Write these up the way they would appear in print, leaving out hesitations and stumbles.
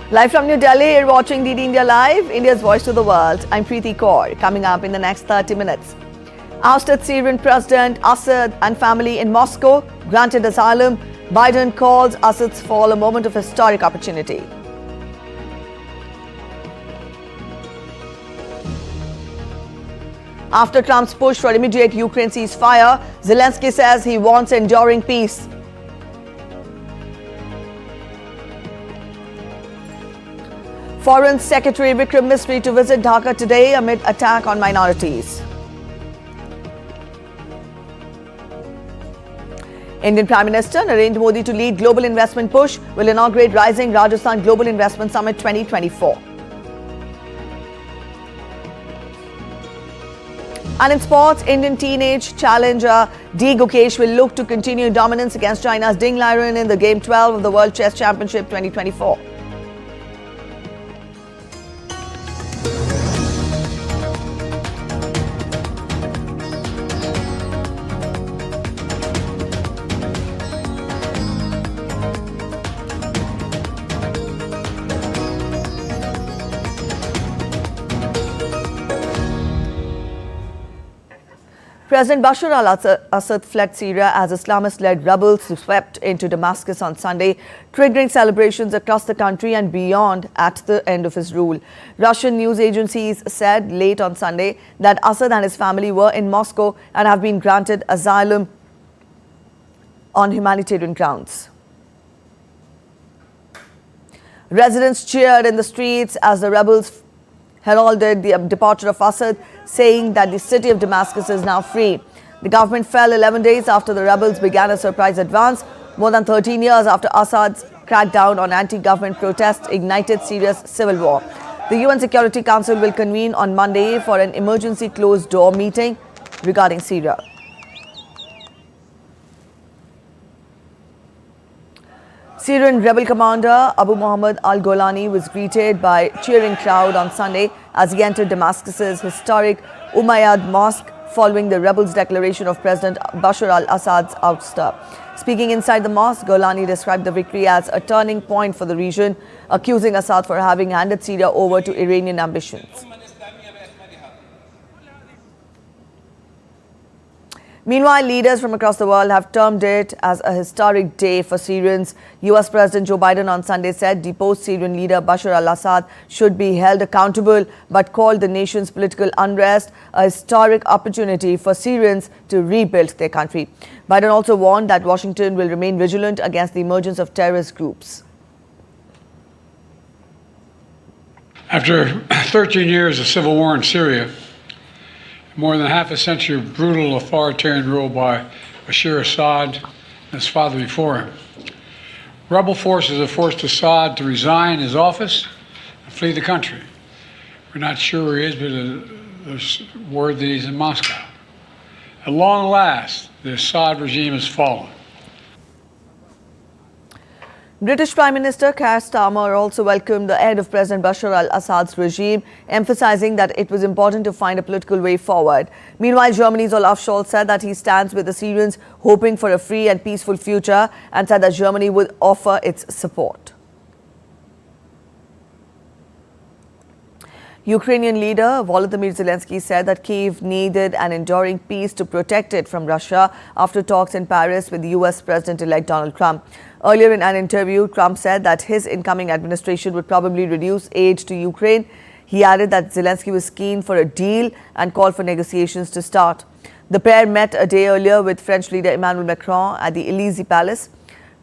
Live from New Delhi, you're watching DD India Live, India's voice to the world. I'm Preeti Kaur. Coming up in the next 30 minutes. Ousted Syrian President Assad and family in Moscow, granted asylum. Biden calls Assad's fall a moment of historic opportunity. After Trump's push for immediate Ukraine ceasefire, Zelensky says he wants enduring peace. Foreign Secretary Vikram Misri to visit Dhaka today amid attack on minorities. Indian Prime Minister Narendra Modi to lead global investment push will inaugurate Rising Rajasthan Global Investment Summit 2024. And in sports, Indian teenage challenger Gukesh will look to continue dominance against China's Ding Liren in the Game 12 of the World Chess Championship 2024. President Bashar al-Assad fled Syria as Islamist-led rebels swept into Damascus on Sunday, triggering celebrations across the country and beyond at the end of his rule. Russian news agencies said late on Sunday that Assad and his family were in Moscow and have been granted asylum on humanitarian grounds. Residents cheered in the streets as the rebels heralded the departure of Assad, saying that the city of Damascus is now free. The government fell 11 days after the rebels began a surprise advance, more than 13 years after Assad's crackdown on anti-government protests ignited Syria's civil war. The UN Security Council will convene on Monday for an emergency closed-door meeting regarding Syria. Syrian rebel commander Abu Muhammad al-Golani was greeted by a cheering crowd on Sunday as he entered Damascus's historic Umayyad Mosque following the rebels' declaration of President Bashar al-Assad's ouster. Speaking inside the mosque, Golani described the victory as a turning point for the region, accusing Assad for having handed Syria over to Iranian ambitions. Meanwhile, leaders from across the world have termed it as a historic day for Syrians. US President Joe Biden on Sunday said deposed Syrian leader Bashar al-Assad should be held accountable, but called the nation's political unrest a historic opportunity for Syrians to rebuild their country. Biden also warned that Washington will remain vigilant against the emergence of terrorist groups. After 13 years of civil war in Syria, more than half a century of brutal authoritarian rule by Bashar Assad and his father before him, rebel forces have forced Assad to resign his office and flee the country. We're not sure where he is, but there's word that he's in Moscow. At long last, the Assad regime has fallen. British Prime Minister Keir Starmer also welcomed the end of President Bashar al-Assad's regime, emphasizing that it was important to find a political way forward. Meanwhile, Germany's Olaf Scholz said that he stands with the Syrians, hoping for a free and peaceful future, and said that Germany would offer its support. Ukrainian leader Volodymyr Zelensky said that Kyiv needed an enduring peace to protect it from Russia after talks in Paris with US President-elect Donald Trump. Earlier in an interview, Trump said that his incoming administration would probably reduce aid to Ukraine. He added that Zelensky was keen for a deal and called for negotiations to start. The pair met a day earlier with French leader Emmanuel Macron at the Elysee Palace.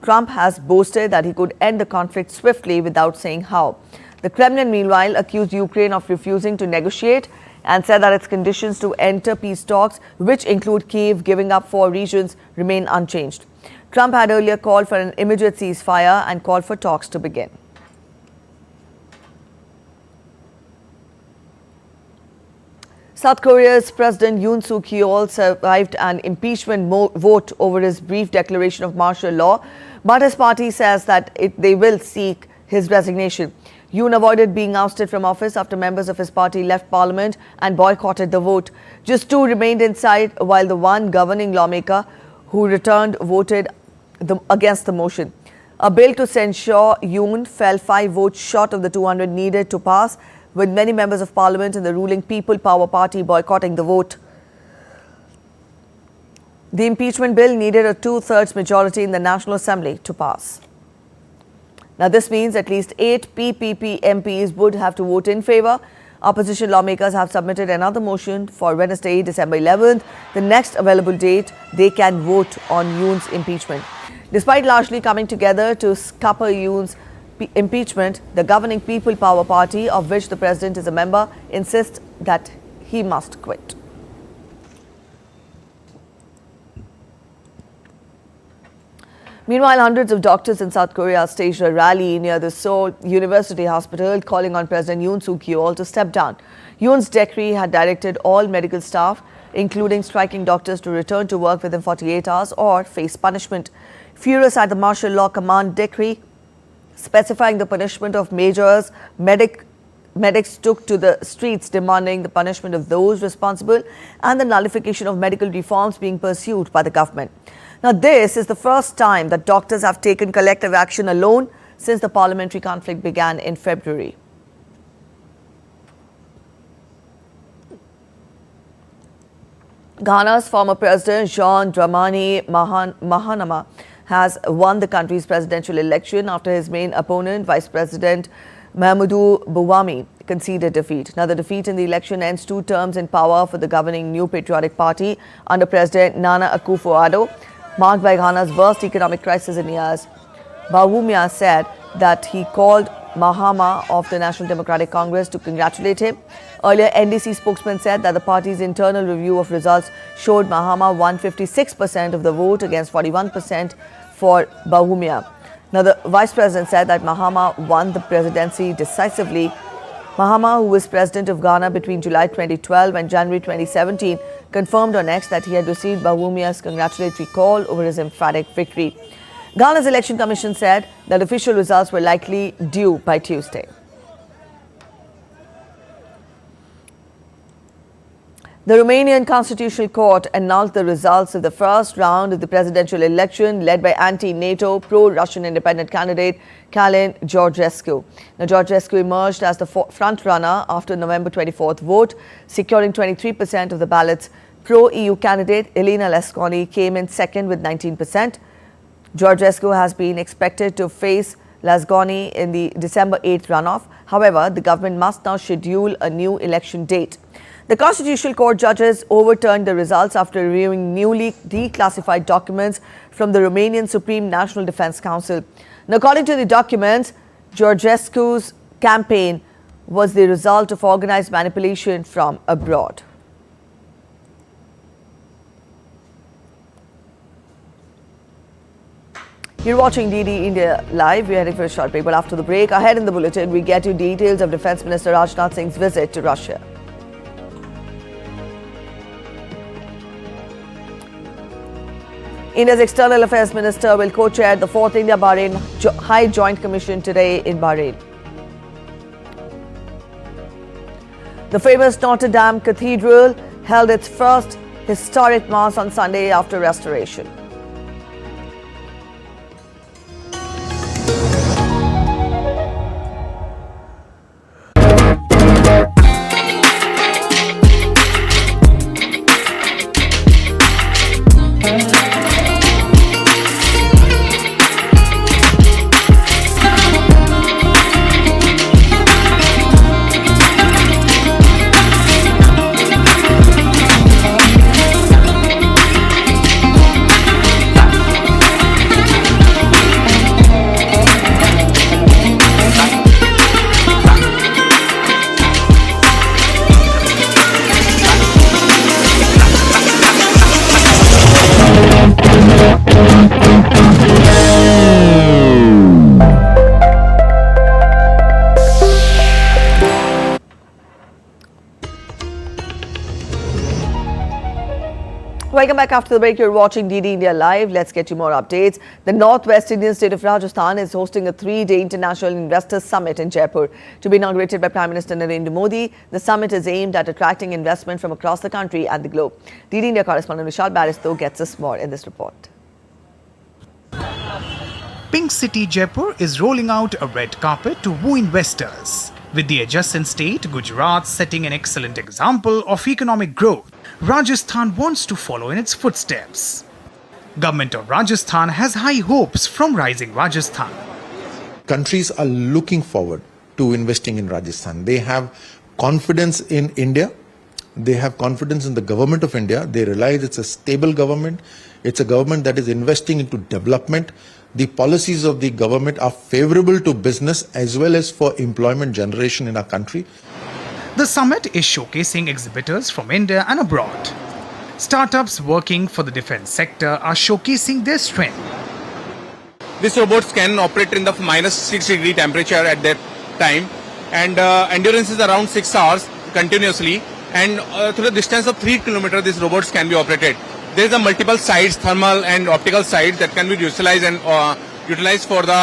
Trump has boasted that he could end the conflict swiftly without saying how. The Kremlin, meanwhile, accused Ukraine of refusing to negotiate and said that its conditions to enter peace talks, which include Kyiv giving up 4 regions, remain unchanged. Trump had earlier called for an immediate ceasefire and called for talks to begin. South Korea's President Yoon Suk Yeol survived an impeachment vote over his brief declaration of martial law, but his party says that they will seek his resignation. Yoon avoided being ousted from office after members of his party left parliament and boycotted the vote. Just 2 remained inside, while the one governing lawmaker who returned voted against the motion. A bill to censure Yoon fell 5 votes short of the 200 needed to pass, with many members of parliament and the ruling People Power Party boycotting the vote. The impeachment bill needed a 2/3 majority in the National Assembly to pass. Now, this means at least 8 PPP MPs would have to vote in favour. Opposition lawmakers have submitted another motion for Wednesday, December 11th, the next available date they can vote on Yoon's impeachment. Despite largely coming together to scupper Yoon's impeachment, the governing People Power Party, of which the president is a member, insists that he must quit. Meanwhile, hundreds of doctors in South Korea staged a rally near the Seoul University Hospital calling on President Yoon Suk-yeol to step down. Yoon's decree had directed all medical staff, including striking doctors, to return to work within 48 hours or face punishment. Furious at the martial law command decree specifying the punishment of majors, medics took to the streets demanding the punishment of those responsible and the nullification of medical reforms being pursued by the government. Now, this is the first time that doctors have taken collective action alone since the parliamentary conflict began in February. Ghana's former president, John Dramani Mahama, has won the country's presidential election after his main opponent, Vice President Mahamudu Buhari, conceded defeat. Now, the defeat in the election ends 2 terms in power for the governing New Patriotic Party under President Nana Akufo-Addo, marked by Ghana's worst economic crisis in years. Bawumia said that he called Mahama of the National Democratic Congress to congratulate him. Earlier, NDC spokesman said that the party's internal review of results showed Mahama won 56% of the vote against 41% for Bawumia. Now, the vice president said that Mahama won the presidency decisively. Mahama, who was president of Ghana between July 2012 and January 2017, confirmed on X that he had received Bawumia's congratulatory call over his emphatic victory. Ghana's election commission said that official results were likely due by Tuesday. The Romanian Constitutional Court annulled the results of the first round of the presidential election led by anti-NATO, pro-Russian independent candidate Calin Georgescu. Now, Georgescu emerged as the front-runner after November 24th vote, securing 23% of the ballots. Pro-EU candidate Elena Lesconi came in second with 19%. Georgescu has been expected to face Lesconi in the December 8th runoff. However, the government must now schedule a new election date. The Constitutional Court judges overturned the results after reviewing newly declassified documents from the Romanian Supreme National Defense Council. Now, according to the documents, Georgescu's campaign was the result of organized manipulation from abroad. You're watching DD India Live. We're heading for a short break, but after the break, ahead in the bulletin, we get you details of Defence Minister Rajnath Singh's visit to Russia. India's External Affairs Minister will co-chair the 4th India-Bahrain High Joint Commission today in Bahrain. The famous Notre Dame Cathedral held its first historic Mass on Sunday after restoration. Welcome back after the break. You're watching DD India Live. Let's get you more updates. The Northwest Indian state of Rajasthan is hosting a 3-day International Investors Summit in Jaipur. To be inaugurated by Prime Minister Narendra Modi, the summit is aimed at attracting investment from across the country and the globe. DD India correspondent Vishal Baristo gets us more in this report. Pink city Jaipur is rolling out a red carpet to woo investors. With the adjacent state, Gujarat, setting an excellent example of economic growth, Rajasthan wants to follow in its footsteps. Government of Rajasthan has high hopes from rising Rajasthan. Countries are looking forward to investing in Rajasthan. They have confidence in India. They have confidence in the government of India. They realize it's a stable government. It's a government that is investing into development. The policies of the government are favorable to business as well as for employment generation in our country. The summit is showcasing exhibitors from India and abroad. Startups working for the defense sector are showcasing their strength. These robots can operate in the -6 degree temperature at that time, and endurance is around 6 hours continuously, and through a distance of 3 kilometers these robots can be operated. There is a multiple sites, thermal and optical sites, that can be utilized and utilized for the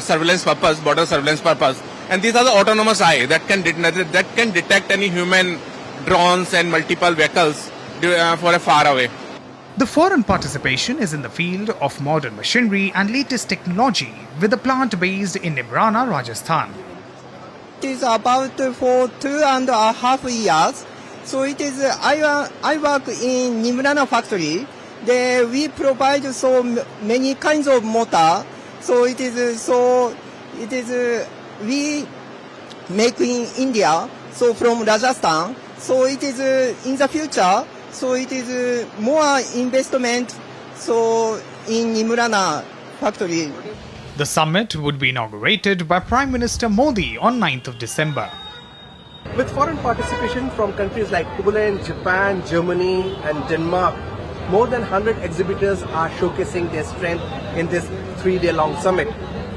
surveillance purpose, border surveillance purpose. And these are the autonomous eye that can detect any human, drones and multiple vehicles for a far away. The foreign participation is in the field of modern machinery and latest technology, with a plant based in Nimrana, Rajasthan. It is about for 2.5 years. So it is I work in Nimrana factory. There we provide so many kinds of motor. So it is we make in India. So from Rajasthan. So it is in the future. So it is more investment. So in Nimrana factory. The summit would be inaugurated by Prime Minister Modi on 9th of December. With foreign participation from countries like Poland, Japan, Germany and Denmark, more than 100 exhibitors are showcasing their strength in this 3-day-long summit.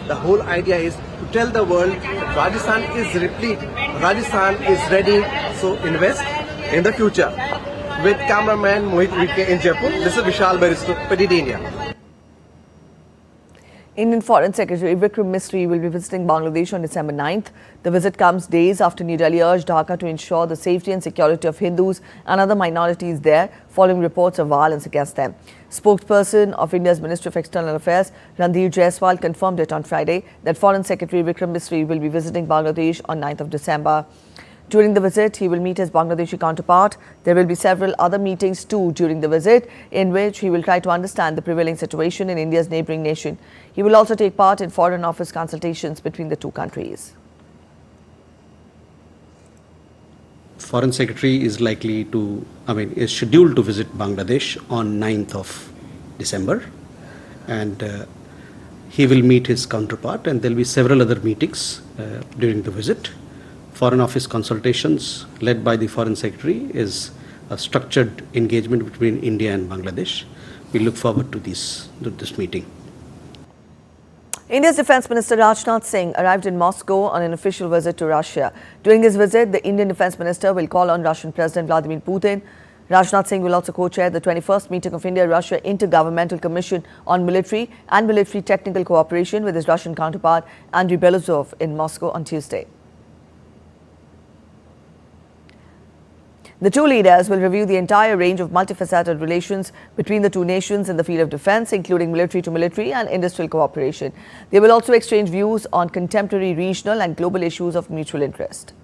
The whole idea is to tell the world that Rajasthan is replete, Rajasthan is ready, so invest in the future. With cameraman Mohit Vidke in Jaipur, this is Vishal Baristo, Petite India. Indian Foreign Secretary Vikram Misri will be visiting Bangladesh on December 9th. The visit comes days after New Delhi urged Dhaka to ensure the safety and security of Hindus and other minorities there, following reports of violence against them. Spokesperson of India's Ministry of External Affairs, Randhir Jaiswal, confirmed it on Friday that Foreign Secretary Vikram Misri will be visiting Bangladesh on 9th of December. During the visit, he will meet his Bangladeshi counterpart. There will be several other meetings too during the visit, in which he will try to understand the prevailing situation in India's neighbouring nation. He will also take part in Foreign Office consultations between the two countries. Foreign Secretary is is scheduled to visit Bangladesh on 9th of December, and he will meet his counterpart, and there will be several other meetings during the visit. Foreign Office consultations led by the Foreign Secretary is a structured engagement between India and Bangladesh. We look forward to this meeting. India's Defence Minister Rajnath Singh arrived in Moscow on an official visit to Russia. During his visit, the Indian Defence Minister will call on Russian President Vladimir Putin. Rajnath Singh will also co-chair the 21st meeting of India-Russia Intergovernmental Commission on Military and Military Technical Cooperation with his Russian counterpart Andriy Belozov in Moscow on Tuesday. The two leaders will review the entire range of multifaceted relations between the two nations in the field of defence, including military-to-military and industrial cooperation. They will also exchange views on contemporary regional and global issues of mutual interest.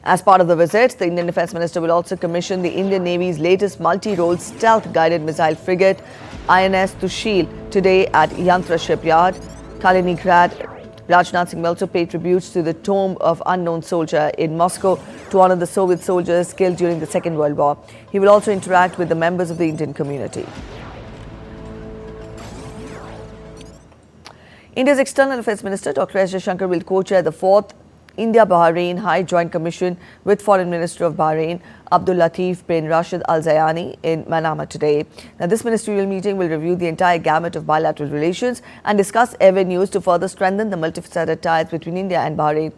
As part of the visit, the Indian Defence Minister will also commission the Indian Navy's latest multi-role stealth-guided missile frigate, INS Tushil, today at Yantra Shipyard, Kaliningrad. Rajnath Singh will also pay tributes to the Tomb of Unknown Soldier in Moscow to honour the Soviet soldiers killed during the Second World War. He will also interact with the members of the Indian community. India's External Affairs Minister Dr. S. Jaishankar will co-chair the 4th India-Bahrain High Joint Commission with Foreign Minister of Bahrain, Abdul Latif bin Rashid Al Zayani, in Manama today. Now, this ministerial meeting will review the entire gamut of bilateral relations and discuss avenues to further strengthen the multifaceted ties between India and Bahrain.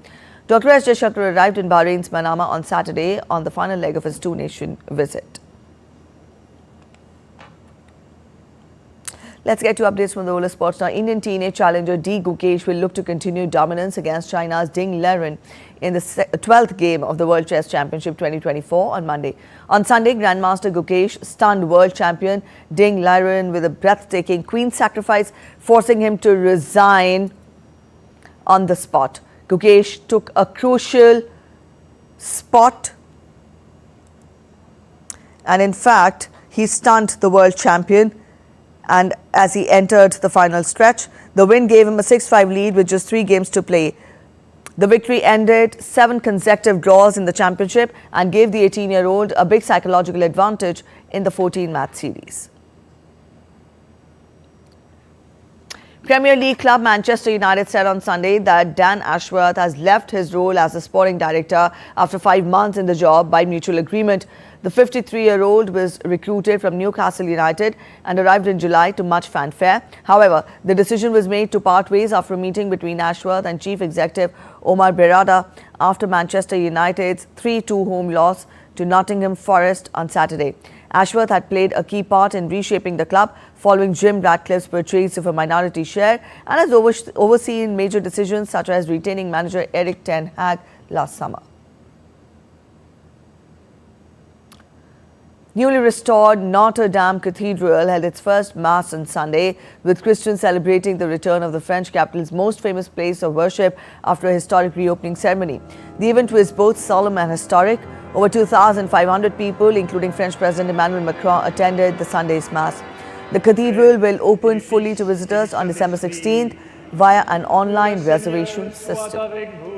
Dr. S. Jaishankar arrived in Bahrain's Manama on Saturday on the final leg of his two-nation visit. Let's get to updates from the world of sports now. Indian teenage challenger Gukesh will look to continue dominance against China's Ding Liren in the 12th game of the World Chess Championship 2024 on Monday. On Sunday, Grandmaster Gukesh stunned world champion Ding Liren with a breathtaking queen sacrifice, forcing him to resign on the spot. Gukesh took a crucial spot, and in fact, he stunned the world champion. And as he entered the final stretch, the win gave him a 6-5 lead with just 3 games to play. The victory ended 7 consecutive draws in the championship and gave the 18-year-old a big psychological advantage in the 14-match series. Premier League club Manchester United said on Sunday that Dan Ashworth has left his role as the sporting director after 5 months in the job by mutual agreement. The 53-year-old was recruited from Newcastle United and arrived in July to much fanfare. However, the decision was made to part ways after a meeting between Ashworth and Chief Executive Omar Berrada after Manchester United's 3-2 home loss to Nottingham Forest on Saturday. Ashworth had played a key part in reshaping the club following Jim Ratcliffe's purchase of a minority share and has overseen major decisions such as retaining manager Erik ten Hag last summer. Newly restored Notre Dame Cathedral held its first Mass on Sunday, with Christians celebrating the return of the French capital's most famous place of worship after a historic reopening ceremony. The event was both solemn and historic. Over 2,500 people, including French President Emmanuel Macron, attended the Sunday's Mass. The cathedral will open fully to visitors on December 16th via an online reservation system.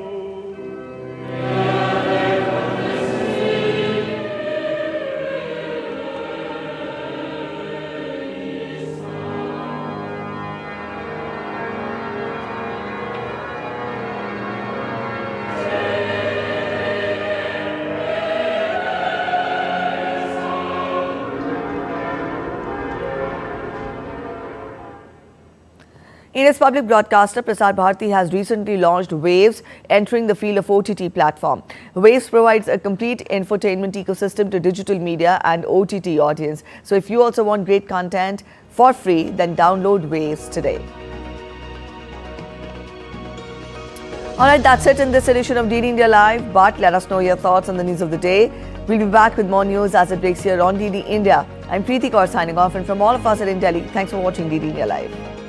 India's public broadcaster Prasar Bharati has recently launched Waves, entering the field of OTT platform. Waves provides a complete infotainment ecosystem to digital media and OTT audience. So if you also want great content for free, then download Waves today. Alright, that's it in this edition of DD India Live, but let us know your thoughts on the news of the day. We'll be back with more news as it breaks here on DD India. I'm Preeti Kaur signing off, and from all of us at In Delhi, thanks for watching DD India Live.